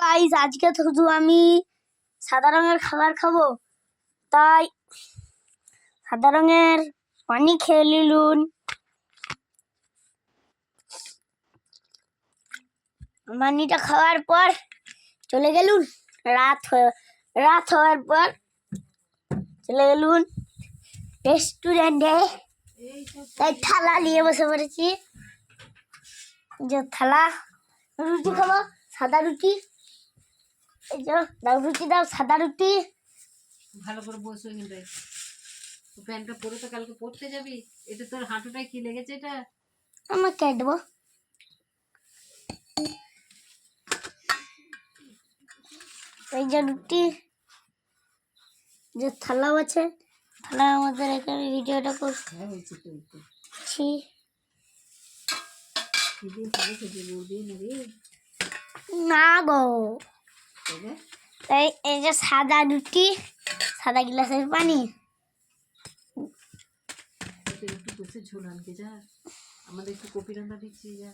Guys আজকে তো শুধু আমি সাদা রঙের খাবার খাবো, তাই সাদা রঙের পানি খেয়ে নিলুন। পানিটা খাওয়ার পর চলে গেলুন, রাত হওয়ার পর চলে গেলুন রেস্টুরেন্টে। তাই থালা নিয়ে বসে পড়েছি, যে থালা রুটি খাবো, সাদা রুটি। এই যে দাও রুটি, দাও সাদা রুটি। ভালো করে বসে কিন্তু প্যান্টটা পরে তো কালকে পড়তে যাবি। এটা তোর হাঁটুটায় কি লেগেছে? এটা আমার কেটে দেবো। এই যে রুটি, যে থালাও আছে, থালা আমাদের এখানে ভিডিওটা করছি। না গো, তাই এই যে সাদা রুটি, সাদা গ্লাসের পানি। একটু বসে ঝোল আনকে যা, আমাদের একটু কপি রান্না দিচ্ছি যা।